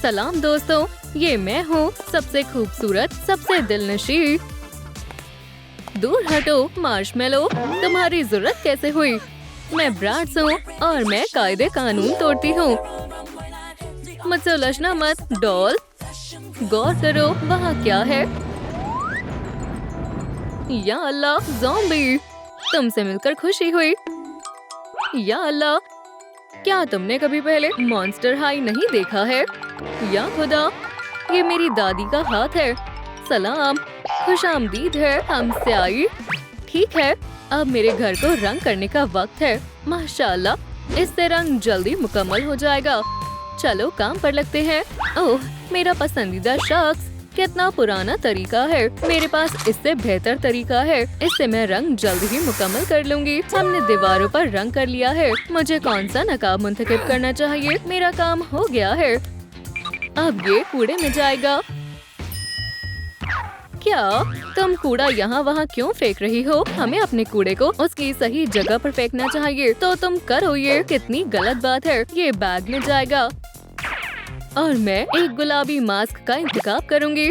सलाम दोस्तों, ये मैं हूँ सबसे खूबसूरत, सबसे दिलनशी। दूर हटो मार्शमेलो, तुम्हारी जरूरत कैसे हुई? मैं ब्राट्स हूँ और मैं कायदे कानून तोड़ती हूँ। मुझसे उलझना मत डॉल। गौर करो वहाँ क्या है? या अल्लाह, ज़ॉम्बी। तुमसे मिलकर खुशी हुई। या अल्लाह, क्या तुमने कभी पहले मॉन्स्टर हाई नहीं देखा है? या खुदा, ये मेरी दादी का हाथ है। सलाम, खुशामदीद है हमसे आई। ठीक है, अब मेरे घर को रंग करने का वक्त है। माशाल्लाह, इससे रंग जल्दी मुकम्मल हो जाएगा। चलो काम पर लगते हैं। ओह, मेरा पसंदीदा शख्स, कितना पुराना तरीका है। मेरे पास इससे बेहतर तरीका है। इससे मैं रंग जल्द ही मुकम्मल कर लूंगी। हमने दीवारों पर रंग कर लिया है। मुझे कौन सा नकाब मुंतखब करना चाहिए? मेरा काम हो गया है। अब ये कूड़े में जाएगा। क्या तुम कूड़ा यहाँ वहाँ क्यों फेंक रही हो? हमें अपने कूड़े को उसकी सही जगह पर फेंकना चाहिए। तो तुम करो ये। कितनी गलत बात है। ये बैग में जाएगा और मैं एक गुलाबी मास्क का इंतखाब करूंगी।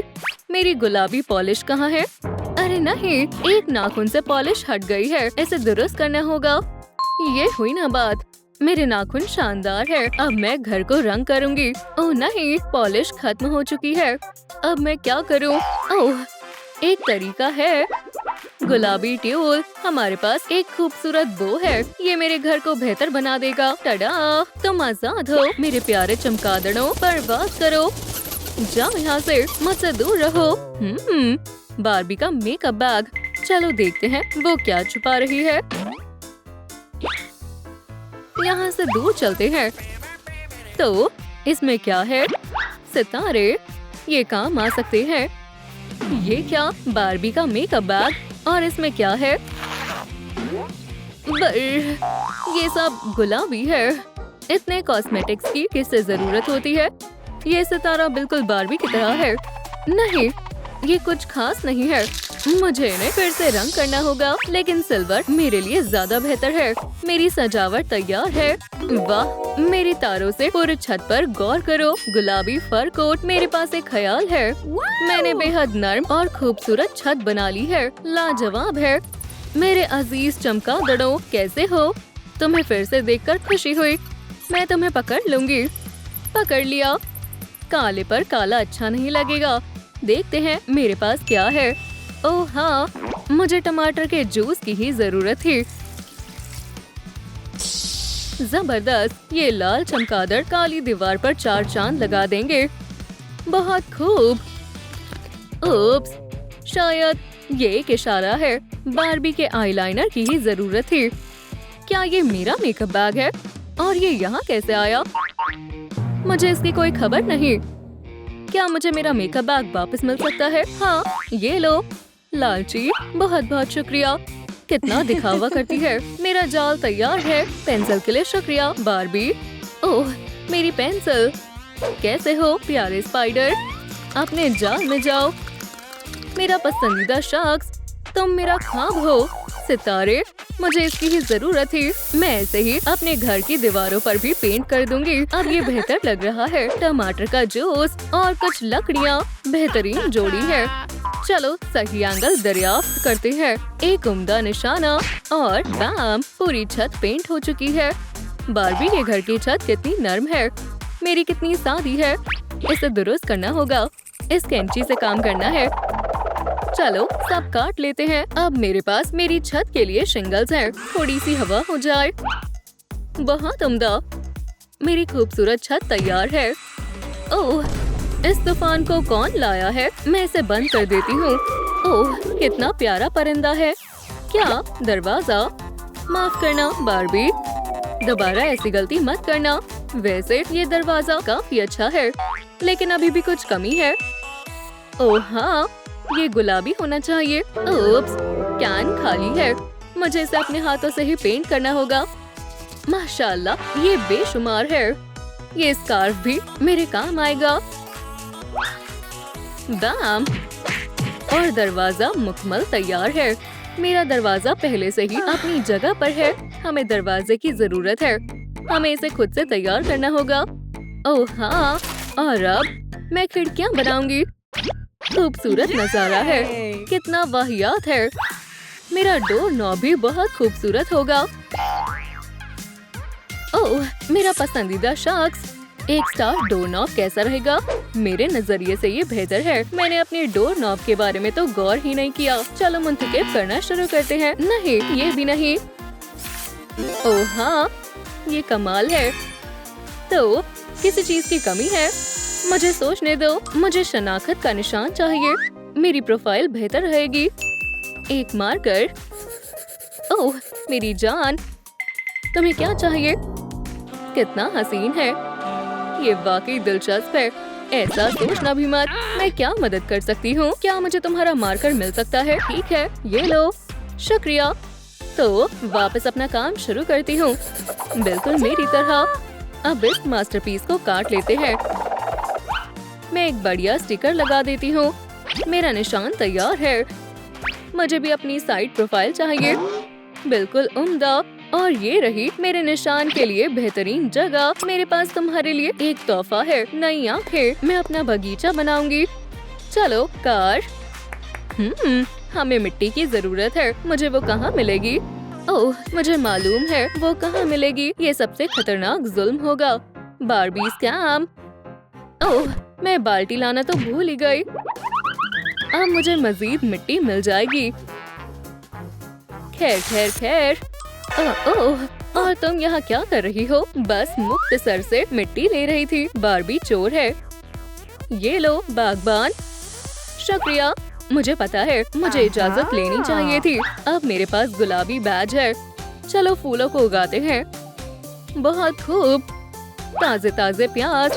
मेरी गुलाबी पॉलिश कहाँ है? अरे नहीं, एक नाखून से पॉलिश हट गई है। इसे दुरुस्त करना होगा। ये हुई ना बात। मेरे नाखून शानदार है। अब मैं घर को रंग करूंगी। ओह नहीं, पॉलिश खत्म हो चुकी है। अब मैं क्या करूं? ओह, एक तरीका है। गुलाबी ट्यूल। हमारे पास एक खूबसूरत बो है। ये मेरे घर को बेहतर बना देगा। टडा, तुम आजाद हो मेरे प्यारे चमगादड़ों। परवाज करो। जाओ यहाँ से, मुझसे दूर रहो। बार्बी का मेकअप बैग। चलो देखते हैं वो क्या छुपा रही है। यहाँ से दूर चलते हैं। तो इसमें क्या है? सितारे, ये काम आ सकते हैं। ये क्या? बार्बी का मेकअप बैग। और इसमें क्या है? ये सब गुलाबी है। इतने कॉस्मेटिक्स की किससे जरूरत होती है? ये सितारा बिल्कुल बार्बी की तरह है। नहीं, ये कुछ खास नहीं है। मुझे इन्हें फिर से रंग करना होगा, लेकिन सिल्वर मेरे लिए ज्यादा बेहतर है। मेरी सजावट तैयार है। वाह, मेरी तारों से पूरी छत पर गौर करो। गुलाबी फर कोट। मेरे पास एक ख्याल है। मैंने बेहद नर्म और खूबसूरत छत बना ली है। लाजवाब है। मेरे अजीज चमगादड़ों, कैसे हो? तुम्हें फिर से देखकर खुशी हुई। मैं तुम्हें पकड़ लूंगी। पकड़ लिया। काले पर काला अच्छा नहीं लगेगा। देखते हैं मेरे पास क्या है। ओह हाँ, मुझे टमाटर के जूस की ही जरूरत थी। जबरदस्त, ये लाल चमगादड़ काली दीवार पर 4 चांद लगा देंगे। बहुत खूब। उप्स, शायद ये एक इशारा है। बार्बी के आईलाइनर की ही जरूरत थी। क्या ये मेरा मेकअप बैग है? और ये यहाँ कैसे आया? मुझे इसकी कोई खबर नहीं। क्या मुझे मेरा मेकअप बैग वापस मिल सकता है? हाँ, ये लो। लालची, बहुत बहुत शुक्रिया। कितना दिखावा करती है। मेरा जाल तैयार है। पेंसिल के लिए शुक्रिया बार्बी। ओह, मेरी पेंसिल। कैसे हो प्यारे स्पाइडर? अपने जाल में जाओ। मेरा पसंदीदा शख्स, तुम मेरा ख्वाब हो। सितारे, मुझे इसकी ही जरूरत थी। मैं ऐसे ही अपने घर की दीवारों पर भी पेंट कर दूंगी। अब ये बेहतर लग रहा है। टमाटर का जूस और कुछ लकड़ियाँ, बेहतरीन जोड़ी है। चलो सही एंगल दरियाफ्त करते हैं। एक उम्दा निशाना और बैम, पूरी छत पेंट हो चुकी है। बार्बी के घर की छत कितनी नर्म है। मेरी कितनी सादी है। इसे दुरुस्त करना होगा। इस कैंची से काम करना है। चलो सब काट लेते हैं। अब मेरे पास मेरी छत के लिए शिंगल्स हैं। थोड़ी सी हवा हो जाए। बहुत उम्दा। मेरी खूबसूरत छत तैयार है। ओह, इस तूफान को कौन लाया है? मैं इसे बंद कर देती हूँ। ओह, कितना प्यारा परिंदा है। क्या दरवाजा? माफ करना बार्बी, दोबारा ऐसी गलती मत करना। वैसे ये दरवाजा काफी अच्छा है, लेकिन अभी भी कुछ कमी है। ओह हाँ, ये गुलाबी होना चाहिए। ओप्स, कैन खाली है। मुझे इसे अपने हाथों से ही पेंट करना होगा। माशाल्लाह, ये बेशुमार है। ये स्कार्फ भी मेरे काम आएगा। बैम, और दरवाजा मुकम्मल तैयार है। मेरा दरवाजा पहले से ही अपनी जगह पर है। हमें दरवाजे की जरूरत है। हमें इसे खुद से तैयार करना होगा। ओह हाँ, और अब मैं खिड़कियां बनाऊंगी। खूबसूरत नजारा है, कितना वाहियात है। मेरा डोर नॉब भी बहुत खूबसूरत होगा। ओह, मेरा पसंदीदा शख्स। एक स्टार डोर नॉब कैसा रहेगा? मेरे नजरिए से ये बेहतर है। मैंने अपने डोर नॉब के बारे में तो गौर ही नहीं किया। चलो मुंतखब करना शुरू करते हैं। नहीं, ये भी नहीं। ओह हाँ, ये कमाल है। तो किसी चीज की कमी है? मुझे सोचने दो। मुझे शनाख्त का निशान चाहिए। मेरी प्रोफाइल बेहतर रहेगी। एक मार्कर। ओह मेरी जान, तुम्हें क्या चाहिए? कितना हसीन है। ये वाकई दिलचस्प है। ऐसा सोचना भी मत। मैं क्या मदद कर सकती हूँ? क्या मुझे तुम्हारा मार्कर मिल सकता है? ठीक है, ये लो। शुक्रिया। तो वापस अपना काम शुरू करती हूँ, बिल्कुल मेरी तरह। अब इस मास्टरपीस को काट लेते हैं। मैं एक बढ़िया स्टिकर लगा देती हूँ। मेरा निशान तैयार है। मुझे भी अपनी साइड प्रोफाइल चाहिए। बिल्कुल उम्दा। और ये रही मेरे निशान के लिए बेहतरीन जगह। मेरे पास तुम्हारे लिए एक तोहफा है, नई आंखें। मैं अपना बगीचा बनाऊंगी। चलो कार। हमें मिट्टी की जरूरत है। मुझे वो कहाँ मिलेगी? ओह मुझे मालूम है वो कहाँ मिलेगी। ये सबसे खतरनाक जुल्म होगा। Barbie scam. ओह मैं बाल्टी लाना तो भूल ही गई। अब मुझे मजीद मिट्टी मिल जाएगी। खैर खैर खैर। ओह, और तुम यहाँ क्या कर रही हो? बस मुफ्त सर से मिट्टी ले रही थी। बारबी चोर है। ये लो बागबान। शुक्रिया। मुझे पता है, मुझे इजाजत लेनी चाहिए थी। अब मेरे पास गुलाबी बैज है। चलो फूलों को उगाते हैं। बहुत खूब। ताजे ताजे प्याज।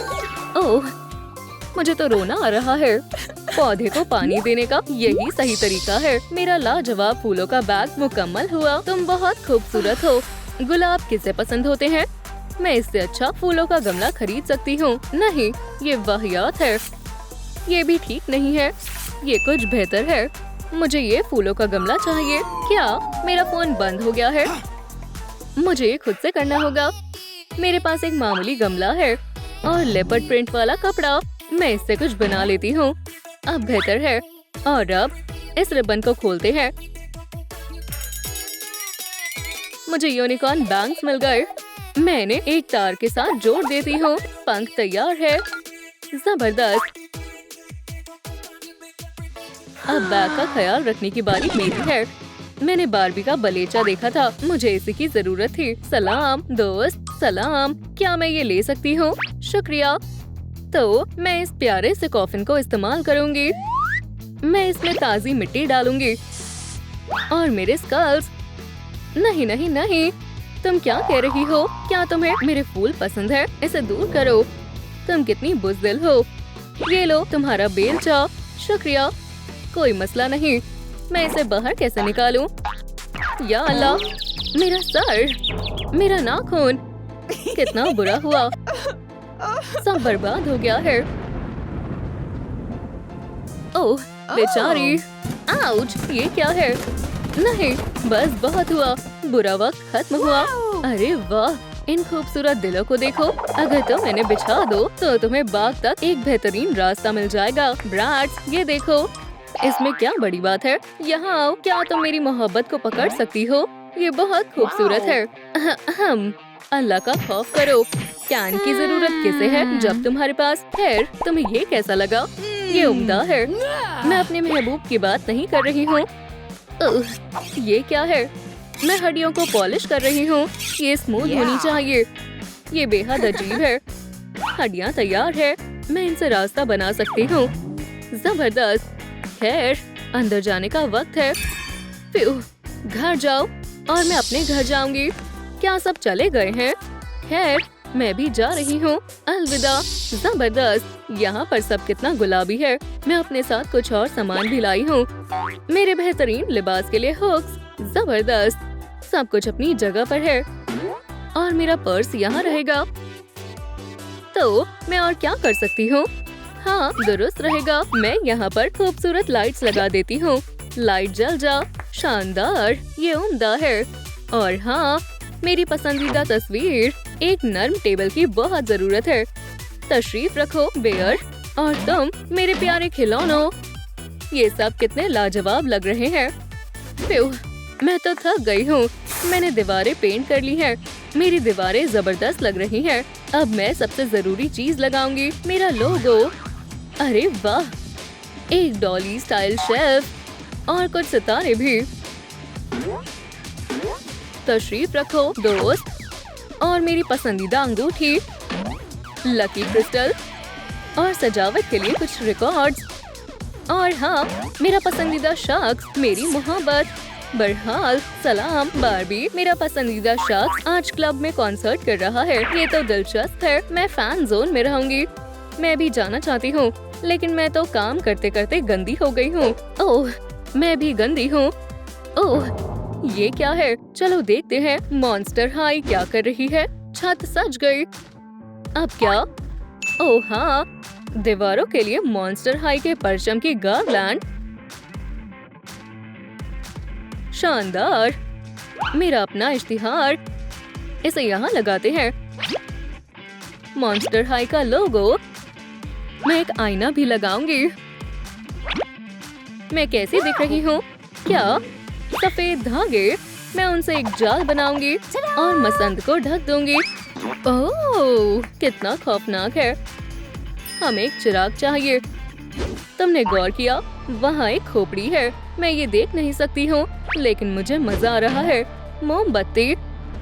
ओह मुझे तो रोना आ रहा है। पौधे को पानी देने का यही सही तरीका है। मेरा लाजवाब फूलों का बैग मुकम्मल हुआ। तुम बहुत खूबसूरत हो। गुलाब किसे पसंद होते हैं? मैं इससे अच्छा फूलों का गमला खरीद सकती हूँ। नहीं, ये वाहियात है। ये भी ठीक नहीं है। ये कुछ बेहतर है। मुझे ये फूलों का गमला चाहिए। क्या मेरा फोन बंद हो गया है? मुझे ये खुद से करना होगा। मेरे पास एक मामूली गमला है और लेपर्ड प्रिंट वाला कपड़ा। मैं इससे कुछ बना लेती हूँ। अब बेहतर है। और अब इस रिबन को खोलते हैं। मुझे यूनिकॉर्न बैंग्स मिल गए। मैंने एक तार के साथ जोड़ देती हूँ। पंख तैयार है। जबरदस्त। अब बैग का ख्याल रखने की बारी मेरी है। मैंने बारबी का बलेचा देखा था। मुझे इसी की जरूरत थी। सलाम दोस्त, सलाम। क्या मैं ये ले सकती हूँ? शुक्रिया। तो मैं इस प्यारे से कॉफिन को इस्तेमाल करूंगी। मैं इसमें ताज़ी मिट्टी डालूंगी और मेरे स्कल्स। नहीं नहीं नहीं, तुम क्या कह रही हो? क्या तुम्हें मेरे फूल पसंद है? इसे दूर करो। तुम कितनी बुज़दिल हो। ये लो तुम्हारा बेलचा। शुक्रिया। कोई मसला नहीं। मैं इसे बाहर कैसे निकालूं? या अल्लाह, मेरा सर, मेरा नाखून। कितना बुरा हुआ। सब बर्बाद हो गया है। ओह बेचारी। आउच, ये क्या है? नहीं, बस बहुत हुआ। बुरा वक्त खत्म हुआ। अरे वाह, इन खूबसूरत दिलों को देखो। अगर तुम इन्हें बिछा दो तो तुम्हें बाग तक एक बेहतरीन रास्ता मिल जाएगा। ब्रैट्स, ये देखो। इसमें क्या बड़ी बात है? यहाँ आओ। क्या तुम मेरी मोहब्बत को पकड़ सकती हो? ये बहुत खूबसूरत है। हम अल्लाह का खौफ करो। कैन की जरूरत किसे है जब तुम्हारे पास? खैर, तुम्हें ये कैसा लगा? ये उम्दा है। मैं अपने महबूब की बात नहीं कर रही हूँ। ये क्या है? मैं हड्डियों को पॉलिश कर रही हूँ। ये स्मूथ होनी चाहिए। ये बेहद अजीब है। हड्डियाँ तैयार है। मैं इनसे रास्ता बना सकती हूँ। जबरदस्त। खैर, अंदर जाने का वक्त है। घर जाओ और मैं अपने घर जाऊंगी। क्या सब चले गए हैं? खैर, मैं भी जा रही हूँ। अलविदा। जबरदस्त। यहाँ पर सब कितना गुलाबी है। मैं अपने साथ कुछ और सामान भी लाई हूँ। मेरे बेहतरीन लिबास के लिए हुक्स। जबरदस्त। सब कुछ अपनी जगह पर है और मेरा पर्स यहाँ रहेगा। तो मैं और क्या कर सकती हूँ? हाँ, दुरुस्त रहेगा। मैं यहाँ पर खूबसूरत लाइट्स लगा देती हूँ। लाइट जल जा। शानदार, ये उम्दा है। और हाँ, मेरी पसंदीदा तस्वीर। एक नर्म टेबल की बहुत जरूरत है। तशरीफ रखो बेयर, और तुम मेरे प्यारे खिलौनों। ये सब कितने लाजवाब लग रहे हैं। प्यू, मैं तो थक गई हूँ। मैंने दीवारें पेंट कर ली हैं। मेरी दीवारें जबरदस्त लग रही हैं। अब मैं सबसे जरूरी चीज लगाऊंगी, मेरा लोगो। अरे वाह, एक डॉली स्टाइल शेल्फ और कुछ सितारे भी। तशरीफ रखो दोस्त, और मेरी पसंदीदा अंगूठी, लकी क्रिस्टल, और सजावट के लिए कुछ रिकॉर्ड्स। और हाँ, मेरा पसंदीदा शख्स, मेरी मोहब्बत। बहरहाल सलाम बारबी, मेरा पसंदीदा शख्स आज क्लब में कॉन्सर्ट कर रहा है। ये तो दिलचस्प है। मैं फैन जोन में रहूंगी। मैं भी जाना चाहती हूँ, लेकिन मैं तो काम करते करते गंदी हो गई हूँ। ओह, मैं भी गंदी हूँ। ओह, ये क्या है? चलो देखते हैं मॉन्स्टर हाई क्या कर रही है। छत सज गई। अब क्या? ओह हाँ, दीवारों के लिए मॉन्स्टर हाई के परचम की गार्लैंड। शानदार, मेरा अपना इश्तिहार। इसे यहाँ लगाते हैं। मॉन्स्टर हाई का लोगो। मैं एक आईना भी लगाऊंगी। मैं कैसी दिख रही हूँ? क्या सफेद धागे? मैं उनसे एक जाल बनाऊंगी और मसंद को ढक दूंगी। ओह, कितना खौफनाक है। हमें एक चिराग चाहिए। तुमने गौर किया? वहाँ एक खोपड़ी है। मैं ये देख नहीं सकती हूँ, लेकिन मुझे मजा आ रहा है। मोमबत्ती,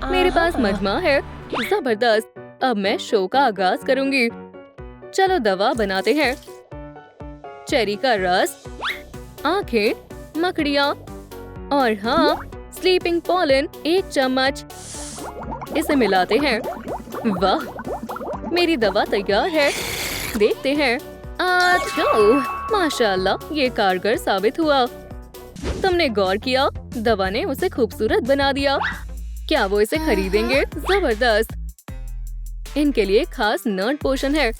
मेरे पास मजमा है। जबरदस्त। अब मैं शो का आगाज करूंगी। चलो दवा बनाते हैं। चेरी का रस, आंखें, मकड़ियाँ, और हाँ, स्लीपिंग पॉलन 1 चम्मच। इसे मिलाते हैं। वाह, मेरी दवा तैयार है। देखते हैं। आछो, माशाल्लाह, ये कारगर साबित हुआ। तुमने गौर किया? दवा ने उसे खूबसूरत बना दिया। क्या वो इसे खरीदेंगे? जबरदस्त। इनके लिए खास नर्ड पोशन है।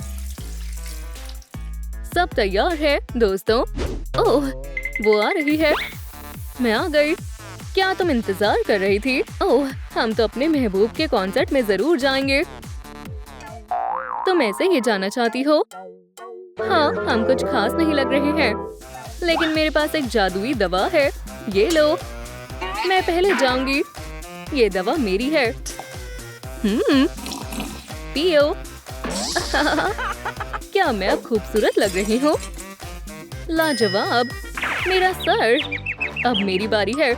सब तैयार है दोस्तों। ओह, वो आ रही है। मैं आ गई। क्या तुम इंतजार कर रही थी? ओह, हम तो अपने महबूब के कॉन्सर्ट में जरूर जाएंगे। तुम ऐसे ही जाना चाहती हो? हाँ, हम कुछ खास नहीं लग रहे हैं, लेकिन मेरे पास एक जादुई दवा है। ये लो। मैं पहले जाऊंगी। ये दवा मेरी है। पियो। क्या मैं अब खूबसूरत लग रही हूँ? लाजवाब। मेरा सर। अब मेरी बारी है।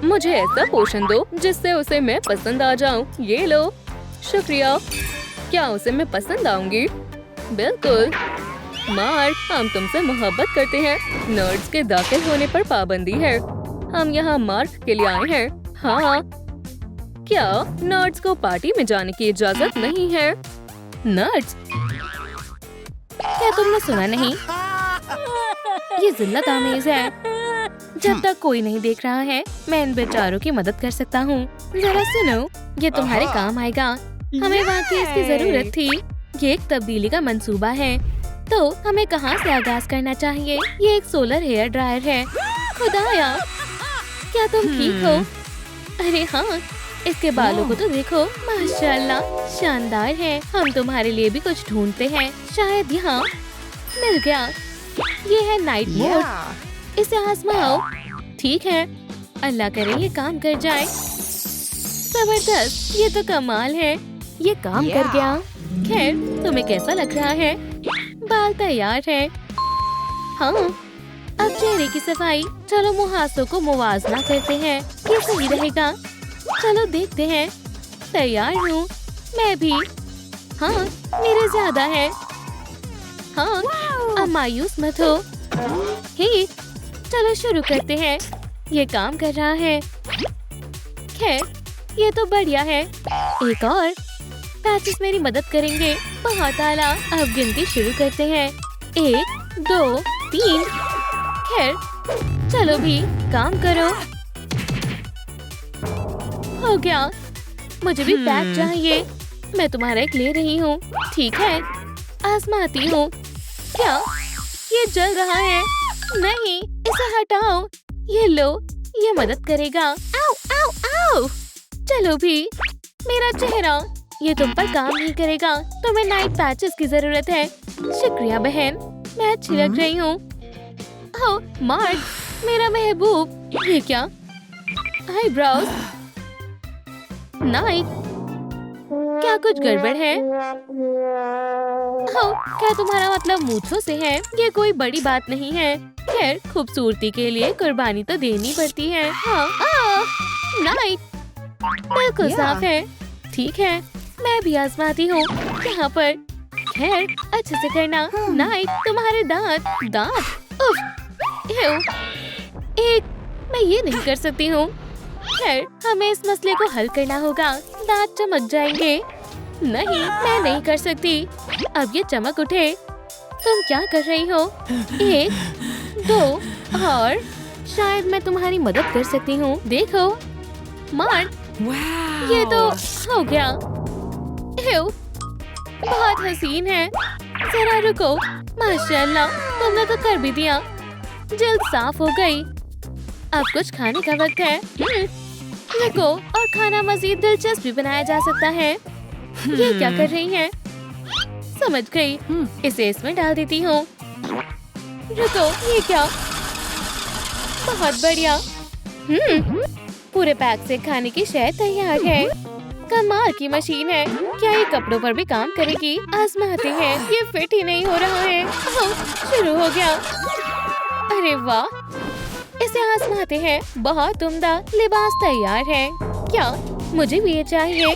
मुझे ऐसा पोषण दो जिससे उसे मैं पसंद आ जाऊं। ये लो। शुक्रिया। क्या उसे मैं पसंद आऊंगी? बिल्कुल। मार्क, हम तुमसे मोहब्बत करते हैं। नर्ड्स के दाखिल होने पर पाबंदी है। हम यहाँ मार्क के लिए आए हैं। हाँ। क्या नर्ड्स को पार्टी में जाने की इजाजत नहीं है? नर्ड्स? क्या तुमने सुना नहीं? ये जिल्लत आमेज है। जब तक कोई नहीं देख रहा है, मैं इन बेचारों की मदद कर सकता हूँ। जरा सुनो, ये तुम्हारे काम आएगा। हमें वाकई इसकी जरूरत थी। ये एक तब्दीली का मंसूबा है। तो हमें कहाँ से आगाज करना चाहिए? ये एक सोलर हेयर ड्रायर है। खुदाया, क्या तुम ठीक हो? अरे हाँ, इसके बालों को तो देखो, माशाल्लाह, शानदार है। हम तुम्हारे लिए भी कुछ ढूंढते हैं। शायद यहाँ मिल गया। ये है नाइट मोड। इसे आजमाओ। ठीक है, अल्लाह करे ये काम कर जाए। जबरदस्त, ये तो कमाल है। ये काम कर गया। खैर, तुम्हें कैसा लग रहा है? बाल तैयार है। हाँ, अब चेहरे की सफाई। चलो मुहासों को मुवाजना करते हैं। ये सही रहेगा। चलो देखते हैं। तैयार हूँ। मैं भी। हाँ, मेरे ज्यादा है। हाँ, अब मायूस मत हो। हे, चलो शुरू करते हैं। ये काम कर रहा है। खैर, ये तो बढ़िया है। एक और। पैचेस मेरी मदद करेंगे। बहुत आला। अब गिनती शुरू करते हैं। 1, 2, 3। खैर, चलो भी काम करो। हो गया। मुझे भी पैक चाहिए। मैं तुम्हारा एक ले रही हूँ। ठीक है, आजमाती हूँ। क्या ये जल रहा है? नहीं, इसे हटाओ। ये लो, ये मदद करेगा। आओ, आओ, आओ। चलो भी। मेरा चेहरा, ये तुम पर काम नहीं करेगा। तुम्हें नाइट पैचेस की जरूरत है। शुक्रिया बहन, मैं अच्छी लग रही हूँ। ओह मार्क, मेरा महबूब, ये क्या? आईब्रोज, नाइट, क्या कुछ गड़बड़ है? ओह, क्या तुम्हारा मतलब मूंछों से है? ये कोई बड़ी बात नहीं है। खैर, खूबसूरती के लिए कुर्बानी तो देनी पड़ती है। हाँ, नाइट, बिल्कुल साफ है। ठीक है, मैं भी आजमाती हूँ यहाँ पर। खैर, अच्छे से करना। नाइट, तुम्हारे दांत, उफ, मैं ये नहीं कर सकती हूँ। खैर, हमें इस मसले को हल करना होगा। दांत चमक जाएंगे। नहीं, मैं नहीं कर सकती। अब ये चमक उठे। तुम क्या कर रही हो? 1, 2 और शायद मैं तुम्हारी मदद कर सकती हूँ। देखो, मार्क, ये तो हो गया। बहुत हसीन है। जरा रुको। माशाल्लाह, तुमने तो कर भी दिया। जल्द साफ हो गई। अब कुछ खाने का वक्त है। रुको, और खाना मजीद दिलचस्प भी बनाया जा सकता है। ये क्या कर रही हैं? समझ गई, इसे इसमें डाल देती हूँ। रुको, ये क्या? बहुत बढ़िया। पूरे पैक से खाने की शय तैयार है। कमाल की मशीन है। क्या ये कपड़ों पर भी काम करेगी? आजमाते हैं। ये फिट ही नहीं हो रहा है। शुरू हो गया। अरे वाह, इसे आजमाते हैं। बहुत उम्दा, लिबास तैयार है। क्या मुझे भी ये चाहिए?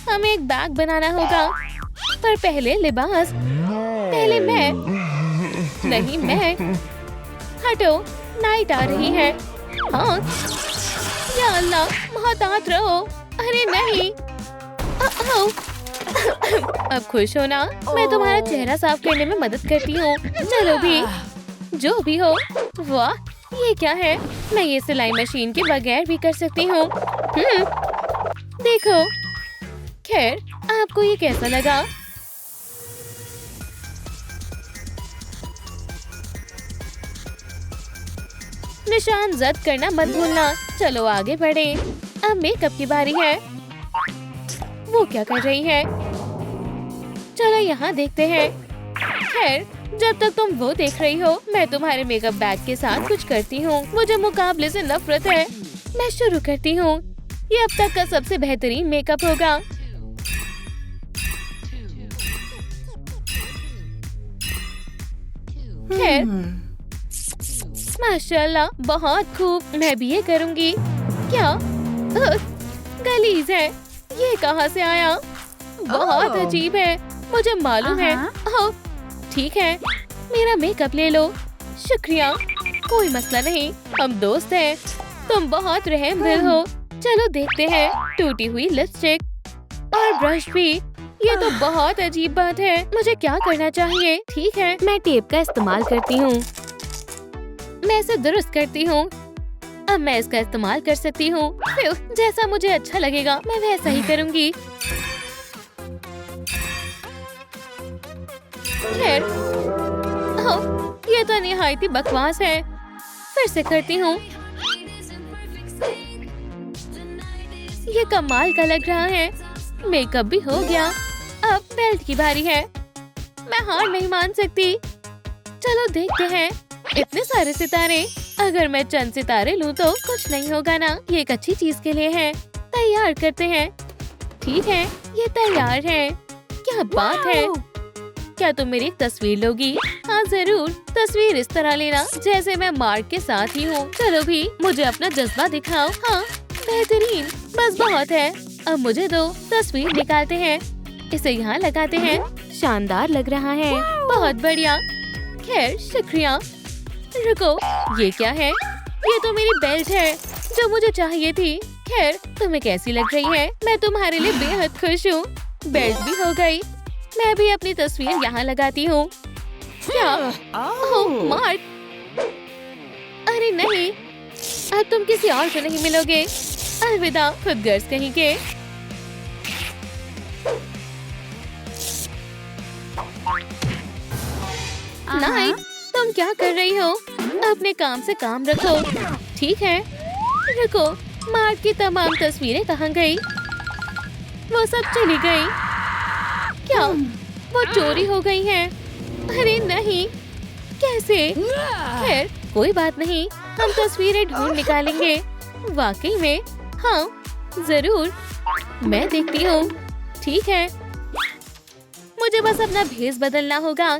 हमें एक बैग बनाना होगा, पर पहले लिबास। पहले मैं। नहीं, मैं। हटो, नाइट आ रही है। हाँ, या अल्लाह, मोहतात रहो। अरे नहीं। अब खुश हो ना? मैं तुम्हारा चेहरा साफ करने में मदद करती हूँ। चलो भी, जो भी हो। वाह, ये क्या है? मैं ये सिलाई मशीन के बगैर भी कर सकती हूँ। देखो। खैर, आपको ये कैसा लगा? निशान जद करना मत भूलना। चलो आगे बढ़े। अब मेकअप की बारी है। वो क्या कर रही है? चलो यहाँ देखते हैं। खैर, जब तक तुम वो देख रही हो, मैं तुम्हारे मेकअप बैग के साथ कुछ करती हूँ। मुझे मुकाबले से नफरत है। मैं शुरू करती हूँ। ये अब तक का सबसे बेहतरीन मेकअप होगा। खैर, माशाल्लाह, बहुत खूब। मैं भी ये करूँगी। क्या? गलीज है। ये कहाँ से आया? बहुत अजीब है। मुझे मालूम है। ठीक है, मेरा मेकअप ले लो। शुक्रिया। कोई मसला नहीं, हम दोस्त हैं। तुम बहुत रहमदिल हो। चलो देखते हैं। टूटी हुई लिपस्टिक और ब्रश भी। ये तो बहुत अजीब बात है। मुझे क्या करना चाहिए? ठीक है, मैं टेप का इस्तेमाल करती हूँ। मैं इसे दुरुस्त करती हूँ। अब मैं इसका इस्तेमाल कर सकती हूँ। जैसा मुझे अच्छा लगेगा, मैं वैसा ही करूँगी। खैर, ये तो निहायती बकवास है। फिर से करती हूँ। ये कमाल का लग रहा है। मेकअप भी हो गया। अब बेल्ट की बारी है। मैं हार नहीं मान सकती। चलो देखते हैं। इतने सारे सितारे। अगर मैं चंद सितारे लूँ तो कुछ नहीं होगा ना? ये एक अच्छी चीज के लिए है। तैयार करते हैं। ठीक है, ये तैयार है। क्या बात है? क्या तुम मेरी एक तस्वीर लोगी? हाँ जरूर। तस्वीर इस तरह लेना जैसे मैं मार्क के साथ ही हूँ। चलो भी, मुझे अपना जज्बा दिखाओ। हाँ, बेहतरीन। बस बहुत है। अब मुझे दो। तस्वीर निकालते हैं। इसे यहाँ लगाते हैं। शानदार लग रहा है। बहुत बढ़िया। खैर, शुक्रिया। रुको, ये क्या है? ये तो मेरी बेल्ट है जो मुझे चाहिए थी। खैर, तुम्हें कैसी लग रही है? मैं तुम्हारे लिए बेहद खुश हूँ। बेल्ट भी हो गई। मैं भी अपनी तस्वीर यहाँ लगाती हूँ। क्या? ओह, मार्क। अरे नहीं, अब तुम किसी और से नहीं मिलोगे। अलविदा, खुदगर्ज कहीं के। नाइट, तुम क्या कर रही हो? अपने काम से काम रखो। ठीक है। रुको, मार्क की तमाम तस्वीरें कहाँ गई? वो सब चली गई। क्या वो चोरी हो गई है? अरे नहीं, कैसे? खैर कोई बात नहीं, हम तस्वीरें ढूंढ निकालेंगे। वाकई में? हाँ जरूर, मैं देखती हूँ। ठीक है, मुझे बस अपना भेष बदलना होगा।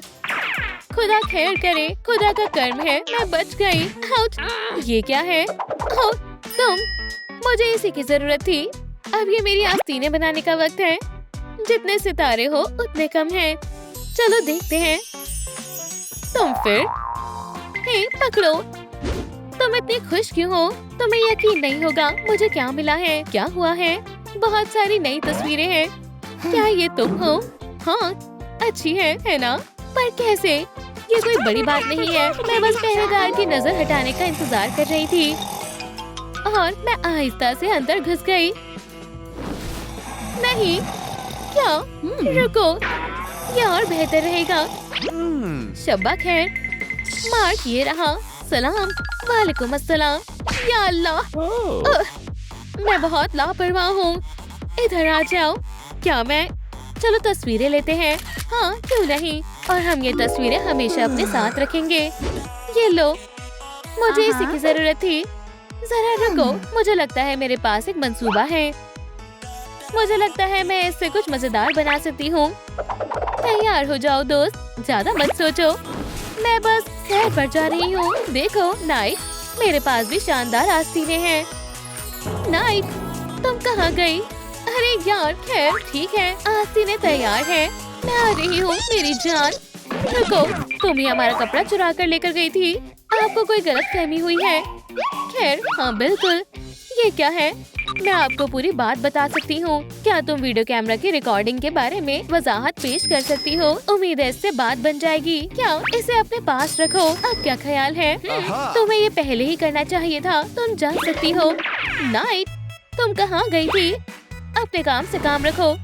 खुदा खैर करे, खुदा का कर्म है, मैं बच गई। आउच! ये क्या है? ओह, तुम! मुझे इसी की जरूरत थी। अब ये मेरी आस्तीनें बनाने का वक्त है। जितने सितारे हो उतने कम हैं। चलो देखते हैं। तुम फिर? हे, पकड़ो। तुम इतनी खुश क्यों हो? तुम्हें यकीन नहीं होगा मुझे क्या मिला है। क्या हुआ है? बहुत सारी नई तस्वीरें हैं। क्या ये तुम हो? हाँ, अच्छी है ना? पर कैसे? ये कोई बड़ी बात नहीं है। मैं बस पहरेदार की नजर हटाने का इंतजार कर रही थी और मैं आहिस्ता से अंदर घुस गई। नहीं, क्या? रुको, ये और बेहतर रहेगा। शब्बा खैर। मार्क ये रहा। सलाम। वालेकुम अस्सलाम। या अल्लाह, मैं बहुत लापरवाह हूँ। इधर आ जाओ। क्या मैं? चलो तस्वीरें लेते हैं। हाँ क्यों नहीं, और हम ये तस्वीरें हमेशा अपने साथ रखेंगे। ये लो, मुझे इसी की जरूरत थी। जरा रुको, मुझे लगता है मेरे पास एक मंसूबा है। मुझे लगता है मैं इससे कुछ मजेदार बना सकती हूँ। तैयार हो जाओ दोस्त, ज्यादा मत सोचो। मैं बस सैर पर जा रही हूँ। देखो नाइट, मेरे पास भी शानदार आस्तीनें हैं। नाइट, तुम कहाँ गई? अरे यार, खैर ठीक है, आस्तीनें तैयार है। मैं आ रही हूँ मेरी जान। रुको, तुम ही हमारा कपड़ा चुरा कर लेकर गई थी। आपको कोई गलतफहमी हुई है? खैर हाँ बिल्कुल। ये क्या है? मैं आपको पूरी बात बता सकती हूँ। क्या तुम वीडियो कैमरा की रिकॉर्डिंग के बारे में वजाहत पेश कर सकती हो? उम्मीद है इससे बात बन जाएगी। क्या इसे अपने पास रखो? अब क्या ख्याल है? तुम्हें ये पहले ही करना चाहिए था। तुम जा सकती हो। नाइट, तुम कहाँ गई थी? अपने काम से काम रखो,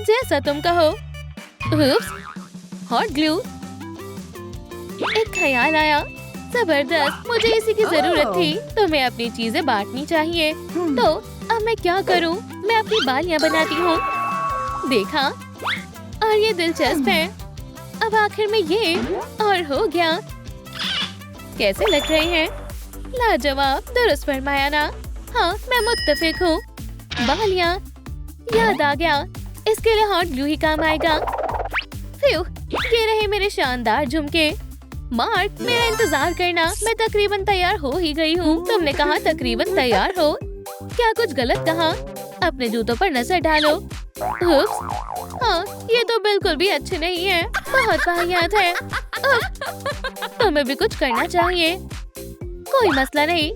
जैसा तुम कहो। Hot glue. एक ख्याल आया, जबरदस्त, मुझे इसी की जरूरत थी। तुम्हें अपनी चीजें बांटनी चाहिए। तो अब मैं क्या करूं? मैं अपनी बालियां बनाती हूँ। देखा, और ये दिलचस्प है। अब आखिर में ये और हो गया। कैसे लग रहे हैं? लाजवाब, दुरुस्त फरमाया ना? हाँ, मैं मुत्तफिक हूँ। बालियां, याद आ गया, इसके लिए हॉट ग्लू ही काम आएगा। फ्यू, ये रहे मेरे शानदार झुमके। मार्क, मेरा इंतजार करना, मैं तकरीबन तैयार हो ही गई हूँ। तुमने कहा तकरीबन तैयार हो? क्या कुछ गलत कहा? अपने जूतों पर नजर डालो। उप्स, हाँ, ये तो बिल्कुल भी अच्छे नहीं है। बहुत वाहियात है। तुम्हें भी कुछ करना चाहिए। कोई मसला नहीं,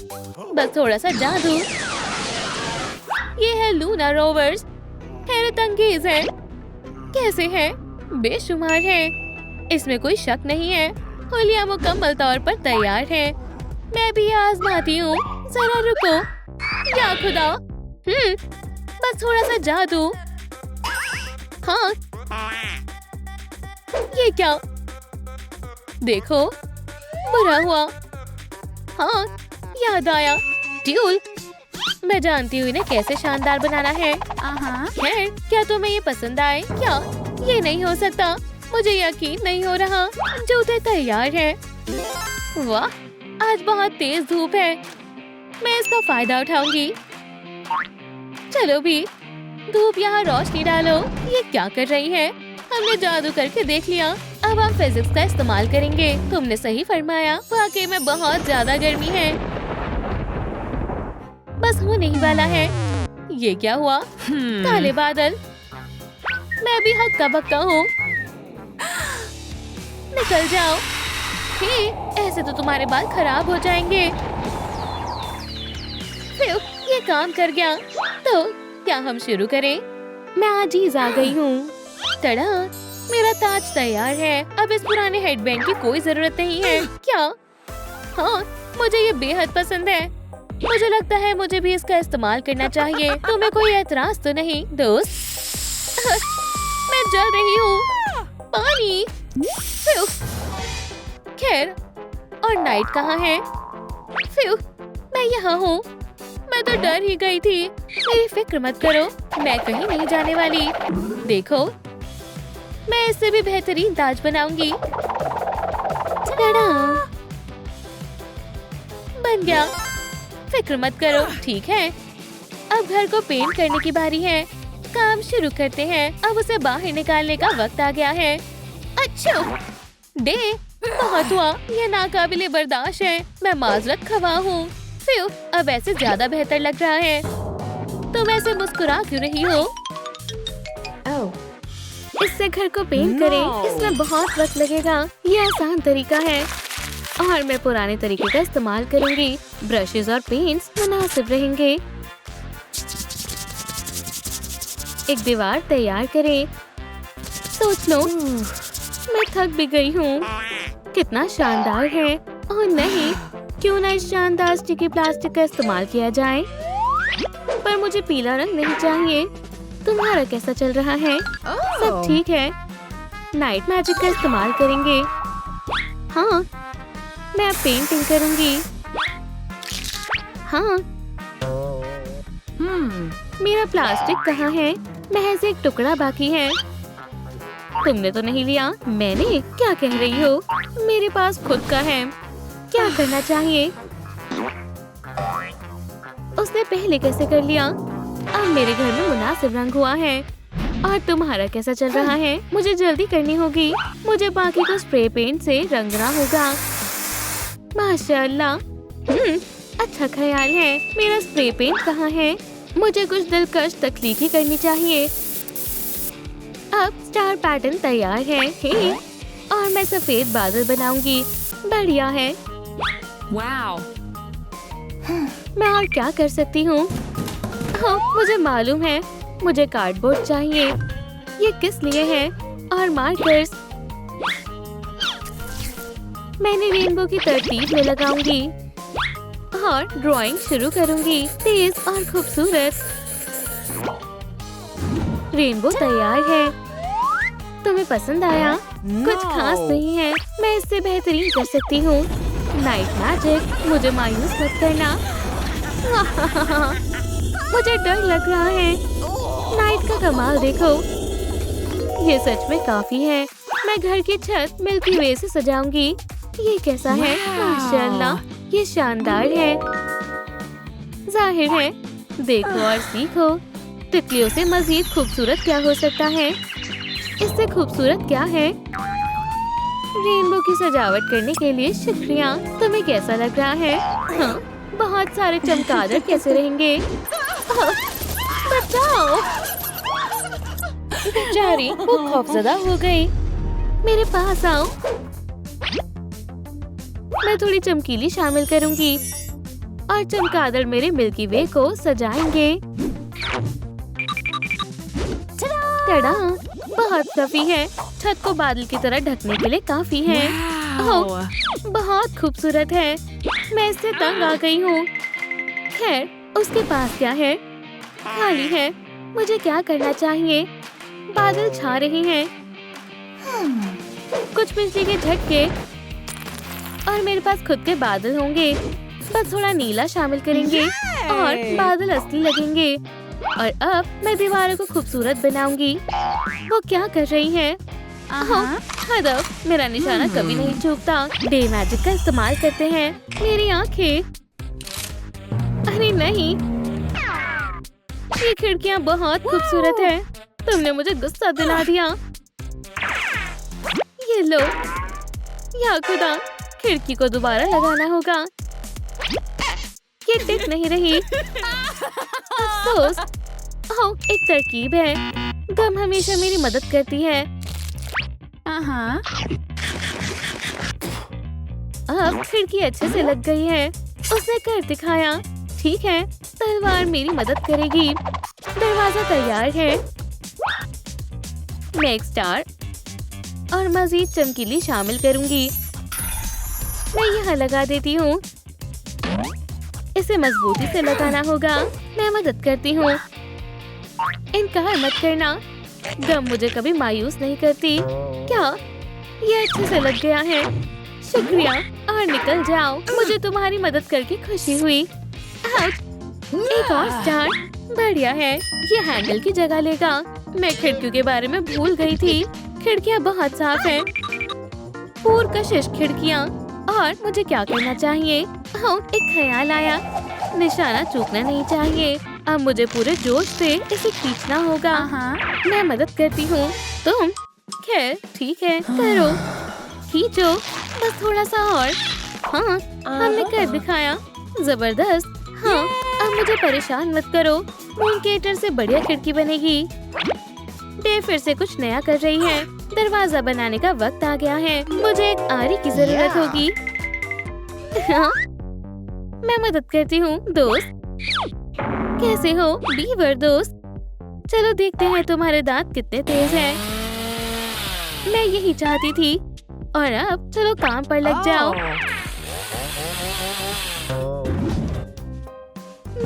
बस थोड़ा सा जादू। ये है लूना रोवर्स। हैरत अंगेज है। कैसे है? बेशुमार है, इसमें कोई शक नहीं है। होलिया मुकम्मल तौर पर तैयार है। मैं भी आजमाती हूँ। जरा रुको। या खुदा, बस थोड़ा सा जादू। हाँ, ये क्या? देखो, बुरा हुआ। हाँ, याद आया। ड्यूल, मैं जानती हूँ इन्हें कैसे शानदार बनाना है। खैर, क्या तुम्हें ये पसंद आए? क्या ये नहीं हो सकता? मुझे यकीन नहीं हो रहा। जूते तैयार हैं। वाह, आज बहुत तेज धूप है। मैं इसका फायदा उठाऊंगी। चलो भी, धूप यहाँ रोशनी डालो। ये क्या कर रही है? हमने जादू करके देख लिया। अब हम फिजिक्स का इस्तेमाल करेंगे। तुमने सही फरमाया, वाकई में बहुत ज्यादा गर्मी है। बस होने ही वाला है। ये क्या हुआ? काले बादल। मैं भी हक्का बक्का हूँ। निकल जाओ। हे, ऐसे तो तुम्हारे बाल खराब हो जाएंगे। ये काम कर गया। तो क्या हम शुरू करें? मैं आजीज आ गई हूँ। तड़ा, मेरा ताज तैयार है। अब इस पुराने हेडबैंड की कोई जरूरत नहीं है। क्या? हाँ, मुझे ये बेहद पसंद है। मुझे लगता है मुझे भी इसका इस्तेमाल करना चाहिए। तुम्हें कोई एतराज तो नहीं दोस्त? मैं जल रही हूँ। पानी। खैर, और नाइट कहाँ है? मैं यहाँ हूँ। मैं तो डर ही गई थी। मेरी फिक्र मत करो, मैं कहीं नहीं जाने वाली। देखो, मैं इससे भी बेहतरीन ताज बनाऊंगी। टाडा! बन गया। फिक्र मत करो, ठीक है। अब घर को पेंट करने की बारी है। काम शुरू करते हैं। अब उसे बाहर निकालने का वक्त आ गया है। अच्छा, दे, बहुत हुआ। यह नाकाबिले बर्दाश्त है। मैं माजरत खवा हूँ। फिर अब ऐसे ज्यादा बेहतर लग रहा है। तुम ऐसे मुस्कुरा क्यों रही हो? इससे घर को पेंट करें। इसमें बहुत वक्त लगेगा। ये आसान तरीका है और मैं पुराने तरीके का इस्तेमाल करूंगी। ब्रशेस और पेंट्स मुनासिब रहेंगे। एक दीवार तैयार करें। सोच लो, मैं थक भी गई हूँ। कितना शानदार है। और नहीं, क्यों ना इस शानदार स्टिकी प्लास्टिक का इस्तेमाल किया जाए। पर मुझे पीला रंग नहीं चाहिए। तुम्हारा कैसा चल रहा है? सब ठीक है। नाइट मैजिक का इस्तेमाल करेंगे। हाँ, मैं अब पेंटिंग करूंगी। हाँ, मेरा प्लास्टिक कहाँ है? महज एक टुकड़ा बाकी है। तुमने तो नहीं लिया। मैंने? क्या कह रही हो? मेरे पास खुद का है। क्या करना चाहिए? उसने पहले कैसे कर लिया? अब मेरे घर में मुनासिब रंग हुआ है। और तुम्हारा कैसा चल रहा है? मुझे जल्दी करनी होगी। मुझे बाकी को स्प्रे पेंट से रंगना होगा। माशाअल्लाह, अच्छा ख्याल है। मेरा स्प्रे पेंट कहाँ है? मुझे कुछ दिलकश तख्लीकी करनी चाहिए। अब स्टार पैटर्न तैयार है। और मैं सफेद बादल बनाऊंगी। बढ़िया है। वाओ! मैं और क्या कर सकती हूँ? हाँ, मुझे मालूम है। मुझे कार्डबोर्ड चाहिए। ये किस लिए है? और मार्कर्स। मैंने रेनबो की तरतीब में लगाऊंगी और ड्राइंग शुरू करूंगी। तेज और खूबसूरत। रेनबो तैयार है। तुम्हें पसंद आया? कुछ खास नहीं है। मैं इससे बेहतरीन कर सकती हूँ। नाइट मैजिक, मुझे मायूस मत करना। मुझे डर लग रहा है। नाइट का कमाल देखो। ये सच में काफी है। मैं घर की छत मिल्की वे से सजाऊंगी। ये कैसा है? माशाअल्लाह, ये शानदार है। जाहिर है। देखो और सीखो। तितलियों से मजीद खूबसूरत क्या हो सकता है? इससे खूबसूरत क्या है? रेनबो की सजावट करने के लिए शुक्रिया। तुम्हें कैसा लग रहा है? हाँ, बहुत सारे चमगादड़ कैसे रहेंगे? बचाओ! बेचारी, वो खौफजदा हो गई। मेरे पास आओ। मैं थोड़ी चमकीली शामिल करूंगी और चमगादड़ मेरे मिल्की वे को सजाएंगे। टड़ा! बहुत काफी है। छत को बादल की तरह ढकने के लिए काफी है। ओह, बहुत खूबसूरत है। मैं इससे तंग आ गई हूँ। खैर, उसके पास क्या है? खाली है। मुझे क्या करना चाहिए? बादल छा रहे हैं। कुछ बिजली के झटके और मेरे पास खुद के बादल होंगे। बस थोड़ा नीला शामिल करेंगे और बादल असली लगेंगे। और अब मैं दीवारों को खूबसूरत बनाऊंगी। वो क्या कर रही है? हदफ, मेरा निशाना कभी नहीं चूकता। डे मैजिक का इस्तेमाल करते हैं। मेरी आंखें। अरे नहीं, ये खिड़कियाँ बहुत खूबसूरत है। तुमने मुझे गुस्सा दिला दिया। ये लो। या खुदा, खिड़की को दोबारा लगाना होगा। ये टिक नहीं रही। अफसोस। ओह, एक तरकीब है। गम हमेशा मेरी मदद करती है। अब खिड़की अच्छे से लग गई है। उसने कर दिखाया। ठीक है, तलवार मेरी मदद करेगी। दरवाजा तैयार है। मैं एक स्टार और मजीद चमकीली शामिल करूंगी। मैं यहाँ लगा देती हूँ। इसे मजबूती से लगाना होगा। मैं मदद करती हूँ। इनकार मत करना। गम मुझे कभी मायूस नहीं करती। क्या? ये अच्छे से लग गया है। शुक्रिया। और निकल जाओ। मुझे तुम्हारी मदद करके खुशी हुई। एक और स्टार। बढ़िया है, ये हैंडल की जगह लेगा। मैं खिड़कियों के बारे में भूल गई थी। खिड़कियाँ बहुत साफ हैं। पुरकशिश खिड़कियाँ। और मुझे क्या करना चाहिए? हाँ, एक ख्याल आया। निशाना चूकना नहीं चाहिए। अब मुझे पूरे जोश से इसे खींचना होगा। मैं मदद करती हूँ। तुम? खैर ठीक है, करो। खींचो, बस थोड़ा सा और। हाँ, हमने कर दिखाया। जबरदस्त। हाँ, अब मुझे परेशान मत करो। मूनकेटर से बढ़िया खिड़की बनेगी। डे फिर से कुछ नया कर रही है। दरवाजा बनाने का वक्त आ गया है। मुझे एक आरी की जरूरत होगी। हाँ, मैं मदद करती हूँ दोस्त। कैसे हो बीवर दोस्त? चलो देखते हैं तुम्हारे दांत कितने तेज हैं। मैं यही चाहती थी। और अब चलो काम पर लग जाओ।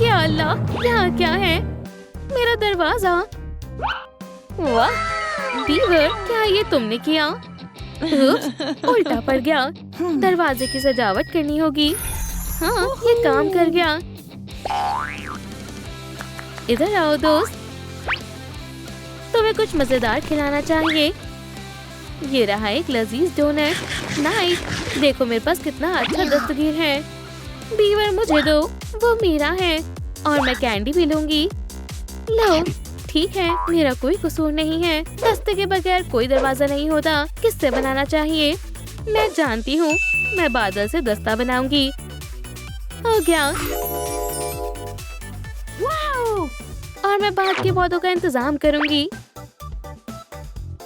या अल्लाह, यहाँ क्या है? मेरा दरवाजा। वाह बीवर, क्या ये तुमने किया? उल्टा पड़ गया। दरवाजे की सजावट करनी होगी। हाँ, ये काम कर गया। इधर आओ दोस्त, तुम्हें कुछ मजेदार खिलाना चाहिए। ये रहा एक लजीज डोनट। नाइस, देखो मेरे पास कितना अच्छा दस्तगीर है। बीवर मुझे दो, वो मेरा है। और मैं कैंडी भी लूंगी। लो, ठीक है, मेरा कोई कसूर नहीं है। दस्ते के बगैर कोई दरवाजा नहीं होता। किससे बनाना चाहिए? मैं जानती हूँ, मैं बादल से दस्ता बनाऊंगी। हो गया। और मैं बाग के पौधों का इंतजाम करूंगी।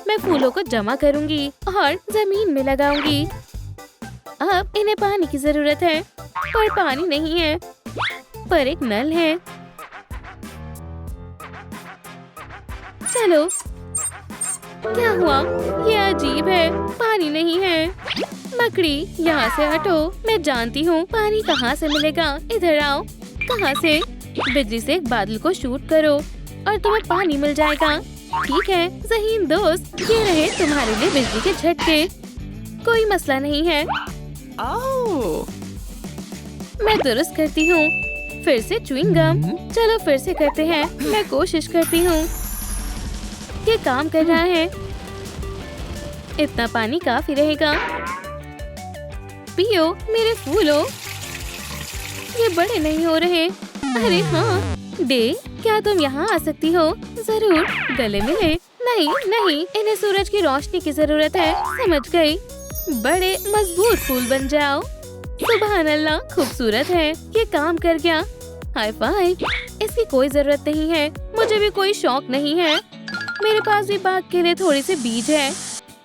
मैं फूलों को जमा करूंगी और जमीन में लगाऊंगी। अब इन्हें पानी की जरूरत है, पर पानी नहीं है। पर एक नल है। चलो, क्या हुआ? ये अजीब है, पानी नहीं है। मकड़ी, यहाँ से हटो। मैं जानती हूँ पानी कहाँ से मिलेगा। इधर आओ। कहाँ से? बिजली से एक बादल को शूट करो और तुम्हें पानी मिल जाएगा। ठीक है ज़हीन दोस्त, ये रहे तुम्हारे लिए बिजली के झटके। कोई मसला नहीं है। मैं दुरुस्त करती हूँ। फिर से च्युइंग गम। चलो फिर से करते हैं। मैं कोशिश करती हूँ। ये काम कर रहा है। इतना पानी काफी रहेगा। पियो मेरे फूलों। ये बड़े नहीं हो रहे। अरे हाँ, डे, क्या तुम यहाँ आ सकती हो? जरूर, गले मिले। नहीं नहीं, इन्हें सूरज की रोशनी की जरूरत है। समझ गई। बड़े मजबूत फूल बन जाओ। सुभान अल्लाह, खूबसूरत है। ये काम कर गया। High five. इसकी कोई जरूरत नहीं है। मुझे भी कोई शौक नहीं है। मेरे पास भी बाग के लिए थोड़ी सी बीज है।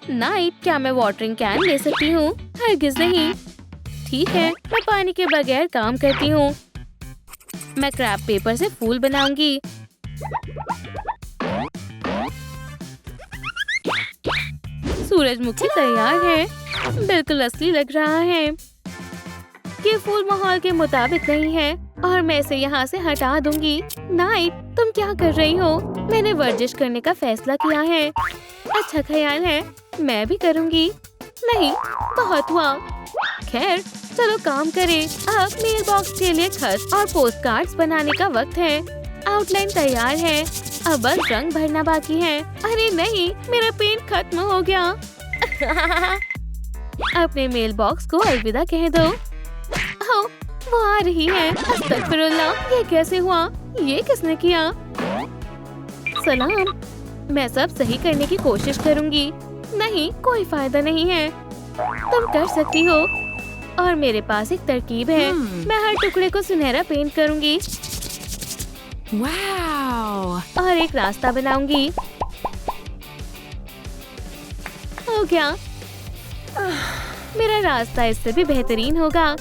नाइट, क्या मैं वाटरिंग कैन ले सकती हूँ? हरगिज नहीं। ठीक है, मैं पानी के बगैर काम करती हूँ। मैं क्रैप पेपर से फूल बनाऊंगी। सूरजमुखी तैयार है। बिल्कुल असली लग रहा है। ये फूल माहौल के मुताबिक नहीं है और मैं इसे यहाँ से हटा दूंगी। नाइट, तुम क्या कर रही हो? मैंने वर्जिश करने का फैसला किया है। अच्छा ख्याल है, मैं भी करूंगी। नहीं, बहुत हुआ। खैर, चलो काम करें। अब मेल बॉक्स के लिए खत और पोस्ट कार्ड्स बनाने का वक्त है। आउटलाइन तैयार है। अब बस रंग भरना बाकी है। अरे नहीं, मेरा पेंट खत्म हो गया। अपने मेल बॉक्स को अलविदा कह दो। ओह, वो आ रही है। अस्तगफिरुल्लाह, ये कैसे हुआ? ये किसने किया? सलाम, मैं सब सही करने की कोशिश करूंगी। नहीं, कोई फायदा नहीं है। तुम कर सकती हो। और मेरे पास एक तरकीब है। मैं हर टुकड़े को सुनहरा पेंट करूंगी। Wow! और एक रास्ता बनाऊंगी। हो गया। मेरा रास्ता इससे भी बेहतरीन होगा।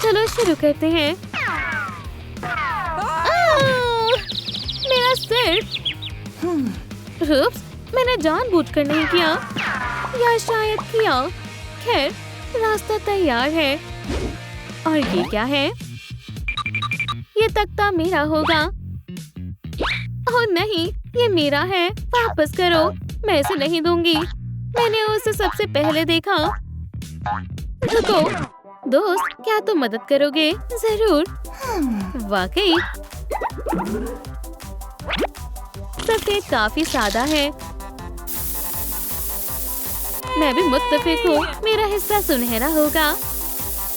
चलो शुरू करते हैं। मेरा सिर। मैंने जानबूझकर नहीं किया, या शायद किया। खैर, रास्ता तैयार है। और ये क्या है? ये तख्ता मेरा होगा। ओह नहीं, ये मेरा है। वापस करो। मैं इसे नहीं दूंगी। मैंने उसे सबसे पहले देखा। रुको दोस्त, क्या तुम मदद करोगे? जरूर। वाकई, सफेद काफी सादा है। मैं भी मुत्तफिक हूँ, मेरा हिस्सा सुनहरा होगा।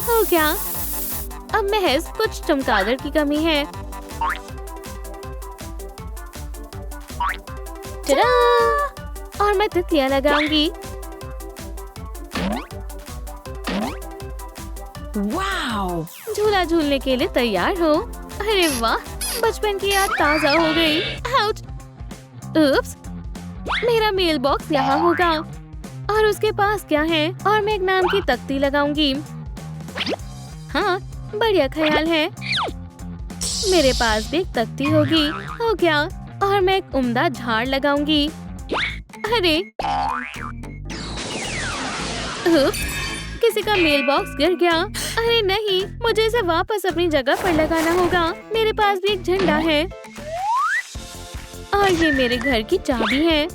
हो गया। अब महज कुछ चमगादड़ की कमी है। टडा! और मैं तितलियां लगाऊंगी। Wow. झूला झूलने के लिए तैयार हो? अरे वाह, बचपन की याद ताजा हो गई। आउच! उप्स! मेरा मेल बॉक्स यहाँ होगा। और उसके पास क्या है? और मैं एक नाम की तख्ती लगाऊंगी। हाँ, बढ़िया ख्याल है। मेरे पास भी एक तख्ती होगी। हो गया। और मैं एक उम्दा झाड़ लगाऊंगी। अरे! उप्स! किसी का मेल बॉक्स गिर गया। अरे नहीं, मुझे इसे वापस अपनी जगह पर लगाना होगा। मेरे पास भी एक झंडा है। और ये मेरे घर की चाबी है।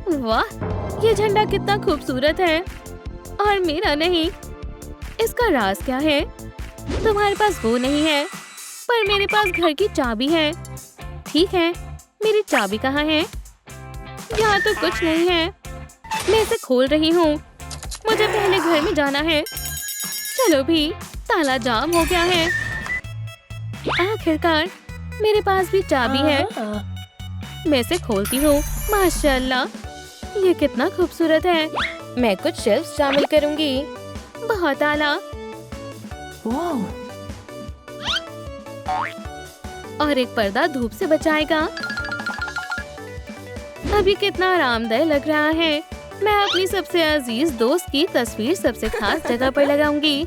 वाह, ये झंडा कितना खूबसूरत है। और मेरा नहीं। इसका राज क्या है? तुम्हारे पास वो नहीं है, पर मेरे पास घर की चाबी है। ठीक है, मेरी चाबी कहाँ है? यहाँ तो कुछ नहीं है। मैं इसे खोल रही हूँ। मुझे पहले घर में जाना है। चलो भी, ताला जाम हो गया है। आखिरकार मेरे पास भी चाबी है। मैं इसे खोलती हूँ। माशाल्लाह, ये कितना खूबसूरत है। मैं कुछ शेल्फ शामिल करूँगी। बहुत आला। Whoa. और एक पर्दा धूप से बचाएगा। अभी कितना आरामदायक लग रहा है। मैं अपनी सबसे अजीज दोस्त की तस्वीर सबसे खास जगह पर लगाऊंगी।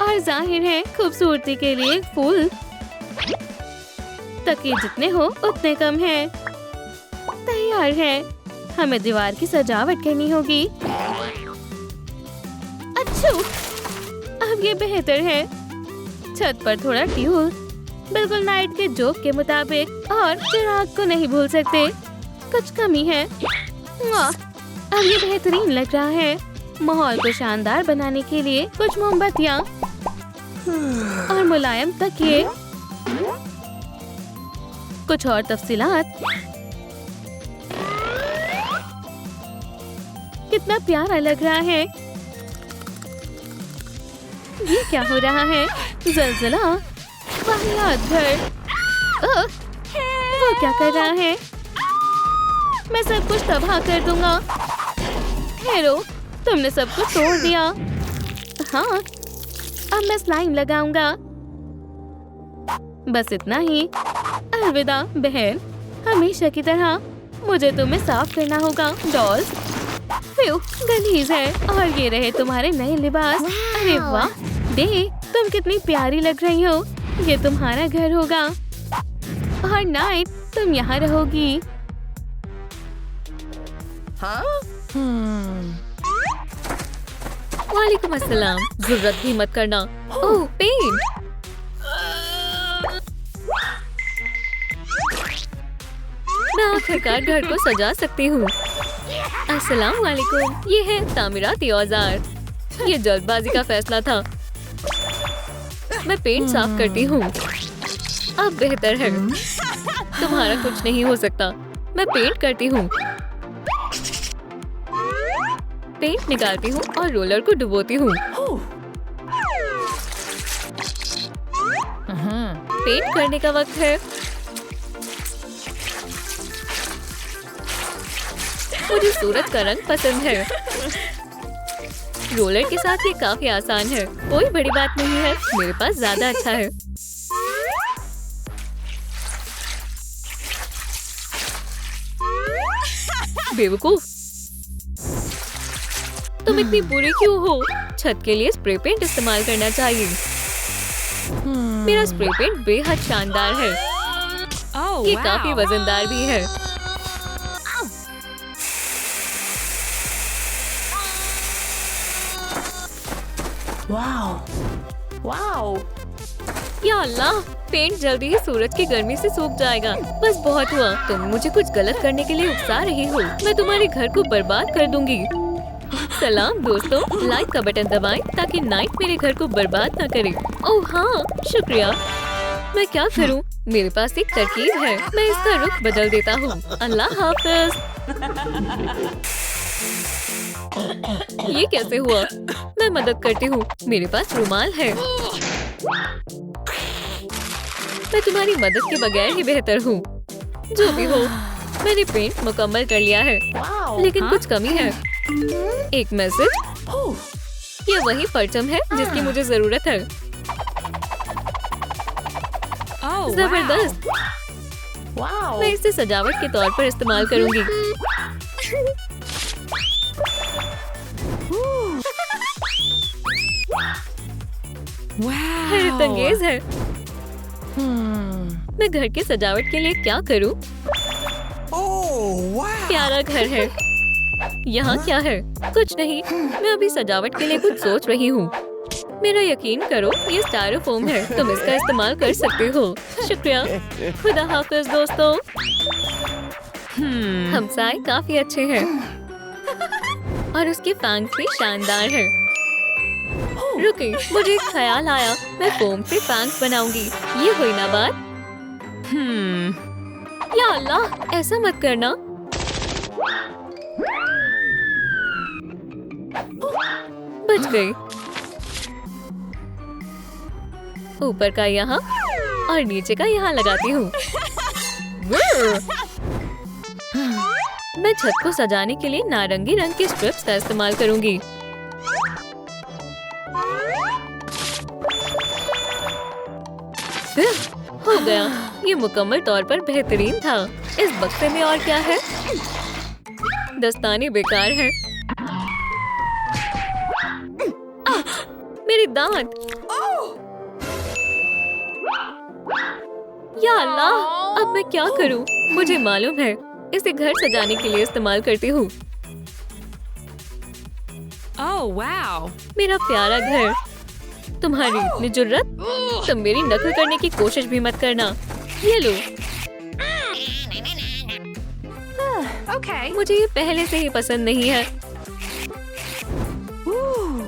और जाहिर है, खूबसूरती के लिए एक फूल। तकिए जितने हो उतने कम है। तैयार है। हमें दीवार की सजावट करनी होगी। अच्छा, अब ये बेहतर है। छत पर थोड़ा ट्यूल, बिल्कुल नाइट के जोक के मुताबिक। और चिराग को नहीं भूल सकते, कुछ कमी है। अब ये बेहतरीन लग रहा है। माहौल को शानदार बनाने के लिए कुछ मोमबत्तियाँ और मुलायम तकिए। कुछ और तफसीलात। कितना प्यारा लग रहा है। ये क्या हो रहा है? ज़लज़ला, वाहियात घर। वो क्या कर रहा है? मैं सब कुछ तबाह कर दूंगा। ठहरो, तुमने सब कुछ तोड़ दिया। हाँ, अब मैं स्लाइम लगाऊंगा। बस इतना ही। अलविदा बहन, हमेशा की तरह। मुझे तुम्हें साफ करना होगा। डॉल्स, गलीज है। और ये रहे तुम्हारे नए लिबास। अरे वाह, देख तुम कितनी प्यारी लग रही हो। ये तुम्हारा घर होगा। और नाइट तुम यहाँ रहोगी। वालेकुम अस्सलाम। जरूरत भी मत करना। ओह, पेन। मैं आखिरकार घर को सजा सकती हूँ। अस्सलाम वालेकुम। ये है तामीराती औजार। ये जल्दबाजी का फैसला था। मैं पेंट साफ करती हूँ। अब बेहतर है। तुम्हारा कुछ नहीं हो सकता। मैं पेंट करती हूँ। पेंट निकालती हूँ और रोलर को डुबोती हूँ। पेंट करने का वक्त है। मुझे सूरत का रंग पसंद है। रोलर के साथ ये काफी आसान है। कोई बड़ी बात नहीं है। मेरे पास ज्यादा अच्छा है। बेवकूफ, तुम इतनी बुरी क्यों हो? छत के लिए स्प्रे पेंट इस्तेमाल करना चाहिए। मेरा स्प्रे पेंट बेहद शानदार है। Oh, ये wow. काफी वजनदार भी है। Wow. Wow. या अल्लाह, पेंट जल्दी ही सूरज की गर्मी से सूख जाएगा। बस बहुत हुआ। तुम मुझे कुछ गलत करने के लिए उकसा रही हो। मैं तुम्हारे घर को बर्बाद कर दूंगी। सलाम दोस्तों, लाइक का बटन दबाएं ताकि नाइट मेरे घर को बर्बाद ना करे। ओह हाँ, शुक्रिया। मैं क्या करूं? मेरे पास एक तरकीब है। मैं इसका रुख बदल देता हूँ। अल्लाह हाफ़िज़। ये कैसे हुआ? मैं मदद करती हूँ। मेरे पास रुमाल है। मैं तुम्हारी मदद के बगैर ही बेहतर हूँ। जो भी हो, मैंने पेंट मुकम्मल कर लिया है, लेकिन कुछ कमी है। एक मैसेज। ये वही परचम है जिसकी मुझे जरूरत है। जबरदस्त। मैं इसे सजावट के तौर पर इस्तेमाल करूंगी। हैरत अंगेज है। मैं घर की सजावट के लिए क्या करूं? प्यारा घर है। यहाँ क्या है? कुछ नहीं। मैं अभी सजावट के लिए कुछ सोच रही हूँ। मेरा यकीन करो, ये स्टायरोफोम है। तुम इसका इस्तेमाल कर सकते हो। शुक्रिया। खुदा हाफिज दोस्तों। हमसाए काफी अच्छे हैं और उसके फैंग भी शानदार है। रुके, मुझे एक ख्याल आया। मैं फोम से फैंग बनाऊंगी। ये हुई ना बात। या अल्लाह, ऐसा मत करना। बच गई। ऊपर का यहाँ और नीचे का यहाँ लगाती हूँ। मैं छत को सजाने के लिए नारंगी रंग के स्ट्रिप्स का इस्तेमाल करूंगी। हो गया। ये मुकम्मल तौर पर बेहतरीन था। इस बक्से में और क्या है? दस्ताने बेकार है। मेरे दांत। या अल्लाह, अब मैं क्या करूं? मुझे मालूम है, इसे घर सजाने के लिए इस्तेमाल करती हूँ। मेरा प्यारा घर। तुम्हारी इतनी जुर्रत? तुम मेरी नकल करने की कोशिश भी मत करना। ये लो। मुझे ये पहले से ही पसंद नहीं है।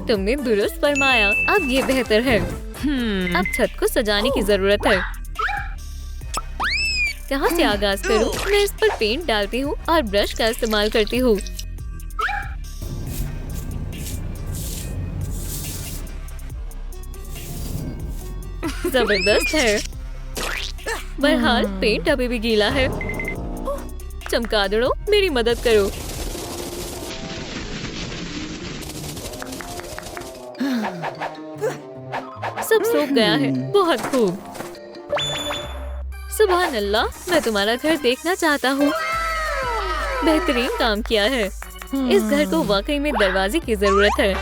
तुमने दुरुस्त फरमाया। अब ये बेहतर है। अब छत को सजाने की जरूरत है। कहाँ से आगाज करूं? मैं इस पर पेंट डालती हूँ और ब्रश का इस्तेमाल करती हूँ। जबरदस्त है। बहरहाल पेंट अभी भी गीला है। चमगादड़ों, मेरी मदद करो। सब सूख गया है। बहुत खूब। सुभान अल्लाह, मैं तुम्हारा घर देखना चाहता हूँ। बेहतरीन काम किया है। इस घर को वाकई में दरवाजे की जरूरत है।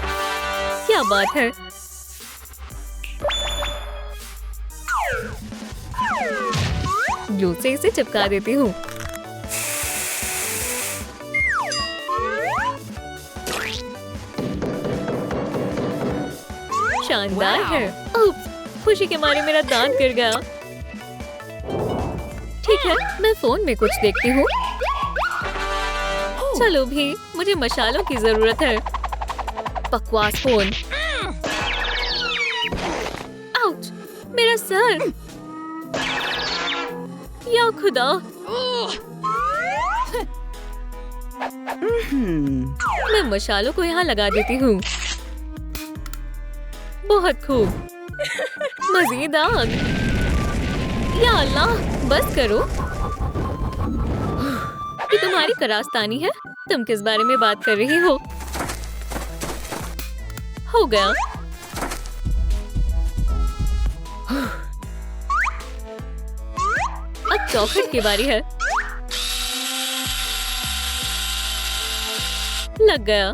क्या बात है। ग्लू से इसे चिपका देती हूँ। शानदार है। खुशी के मारे मेरा दांत गिर गया। ठीक है, मैं फोन में कुछ देखती हूँ। चलो भी, मुझे मशालों की जरूरत है। बकवास फोन। आउच, मेरा सर। या खुदा। मैं मशालों को यहाँ लगा देती हूँ। बहुत खूब। मजीद आग। या अल्लाह, बस करो। ये तुम्हारी करास्तानी है। तुम किस बारे में बात कर रही हो? हो गया। अब चौखट की बारी है। लग गया।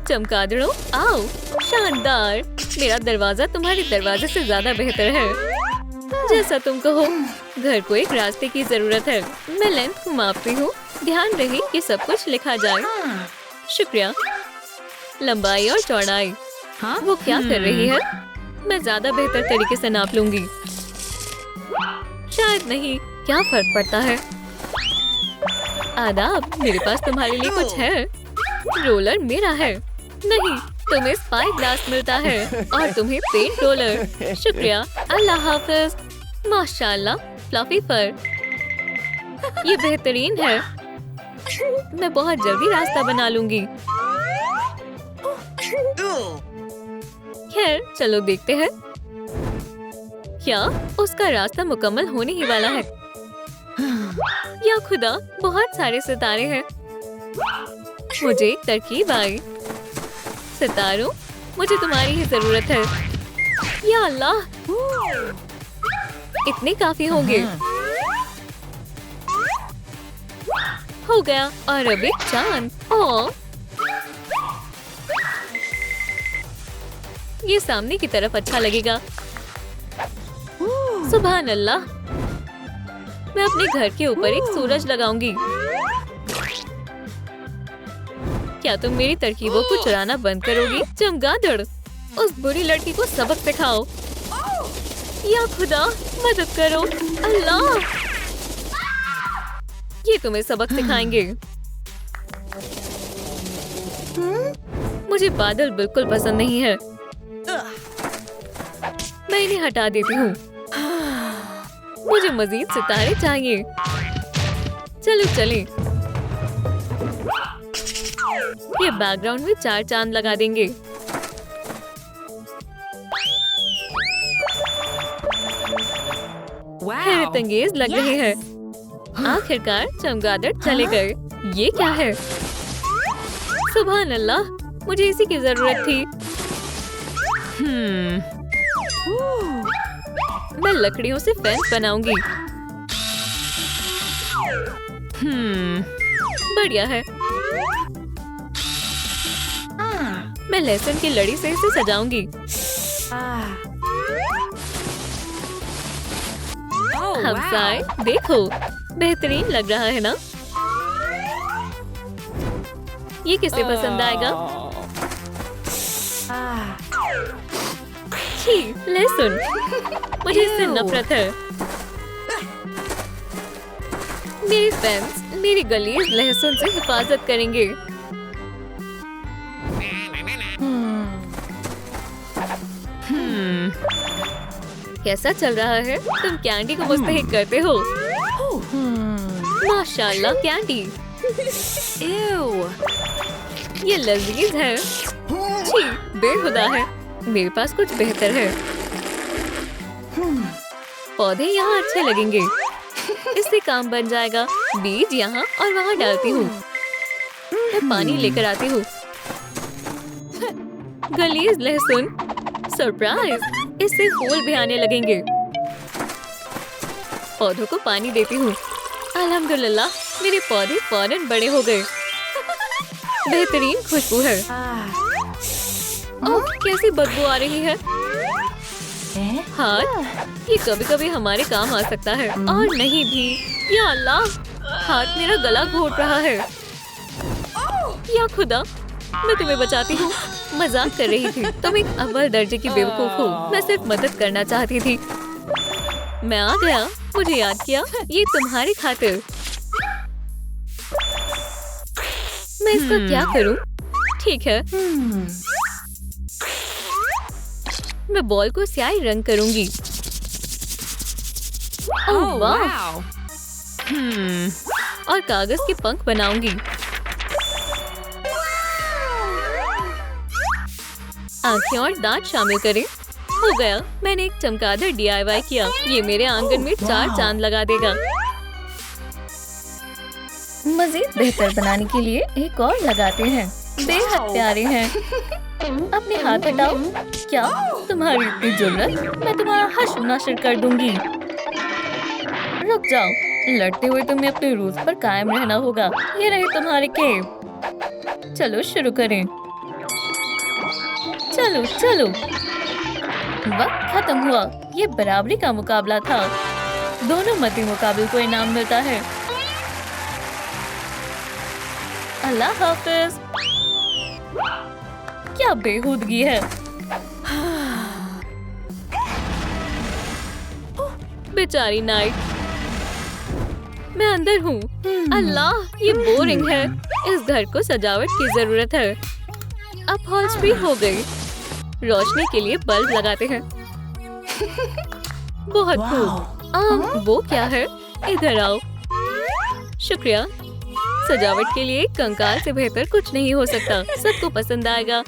चमगादड़ों, आओ। शानदार। मेरा दरवाजा तुम्हारे दरवाजे से ज्यादा बेहतर है। जैसा तुम कहो। घर को एक रास्ते की जरूरत है। मैं लेंथ को मापती हूँ। ध्यान रहे कि सब कुछ लिखा जाए। शुक्रिया। लंबाई और चौड़ाई। वो क्या कर रही है? मैं ज्यादा बेहतर तरीके से नाप लूंगी। शायद नहीं। क्या फर्क पड़ता है? आदाब, मेरे पास तुम्हारे लिए कुछ है। रोलर मेरा है। नहीं, तुम्हें स्पाई ग्लास मिलता है और तुम्हें पेंट रोलर। शुक्रिया। अल्लाह हाफिज। माशाल्लाह, फ्लफी फर। ये बेहतरीन है। मैं बहुत जल्दी रास्ता बना लूंगी। खैर, चलो देखते हैं। क्या उसका रास्ता मुकम्मल होने ही वाला है? या खुदा, बहुत सारे सितारे हैं। मुझे एक तरकीब आई। सितारों, मुझे तुम्हारी ही जरूरत है। या अल्लाह, इतने काफी होंगे। हो गया। और अब एक चांद। ओह, ये सामने की तरफ अच्छा लगेगा। सुभान अल्लाह, मैं अपने घर के ऊपर एक सूरज लगाऊंगी। क्या तुम मेरी तरकीबों को चुराना बंद करोगी? चमगादड़, उस बुरी लड़की को सबक सिखाओ। या खुदा, मदद करो। अल्लाह, ये तुम्हें सबक सिखाएंगे। मुझे बादल बिल्कुल पसंद नहीं है। मैं इन्हें हटा देती हूँ। मुझे मजीद सितारे चाहिए। चलो चलें। ये बैकग्राउंड में 4 चांद लगा देंगे। हैरतअंगेज लग रहे हैं। आखिरकार चमगादड़ चले गए। ये क्या है? सुभान अल्लाह, मुझे इसी की जरूरत थी। मैं लकड़ियों से फेंस बनाऊंगी। बढ़िया है। मैं लहसुन की लड़ी से इसे सजाऊंगी। हमसाए, देखो, बेहतरीन लग रहा है ना? ये किसे पसंद आएगा? छी, लहसुन, मुझे इससे नफरत है। मेरे फैंस मेरी गलीज लहसुन से हिफाजत करेंगे। कैसा चल रहा है? तुम कैंडी को मुस्तहिक करते हो। माशाल्लाह, कैंडी। ये लजीज है। छी, बेहुदा है। मेरे पास कुछ बेहतर है। पौधे यहाँ अच्छे लगेंगे। इससे काम बन जाएगा। बीज यहाँ और वहाँ डालती हूँ। मैं पानी लेकर आती हूँ। गलीज लहसुन। सरप्राइज, इससे फूल भी आने लगेंगे। पौधों को पानी देती हूँ। अल्हम्दुलिल्लाह, मेरे पौधे फौरन बड़े हो गए। बेहतरीन खुशबू है। ओह, कैसी बदबू आ रही है। हाथ, ये कभी-कभी हमारे काम आ सकता है और नहीं भी। या अल्लाह, हाथ मेरा गला घोट रहा है। या खुदा, मैं तुम्हें बचाती हूँ। मजाक कर रही थी। तुम एक अव्वल दर्जे की बेवकूफ हो। मैं सिर्फ मदद करना चाहती थी। मैं आ गया। मुझे याद किया। ये तुम्हारी खातिर। मैं इसका क्या करूं? ठीक है, मैं बॉल को स्याही रंग करूंगी। ओह वाह! और कागज के पंख बनाऊंगी। आंखें और दांत शामिल करें। हो गया। मैंने एक चमगादड़ DIY किया। ये मेरे आंगन में 4 चांद लगा देगा। मजीद बेहतर बनाने के लिए एक और लगाते हैं। बेहद प्यारे हैं। अपने हाथ हटाओ। क्या तुम्हारी इतनी जुर्रत? मैं तुम्हारा हश्र नश्र कर दूंगी। रुक जाओ। लड़ते हुए तुम्हें अपने रूल्स पर कायम रहना होगा। ये रहे तुम्हारे केव। चलो शुरू करें। चलो चलो। वक्त खत्म हुआ। ये बराबरी का मुकाबला था। दोनों मती मुकाबले को इनाम मिलता है। अल्लाह हाफिज। क्या बेहूदगी है। बेचारी नाइट। मैं अंदर हूँ। अल्लाह, ये बोरिंग है। इस घर को सजावट की जरूरत है। अपहॉल्स्ट्री हो गई। रोशनी के लिए बल्ब लगाते हैं। बहुत Wow. खूब। वो क्या है? इधर आओ। शुक्रिया। सजावट के लिए कंकाल से बेहतर कुछ नहीं हो सकता। सबको पसंद आएगा।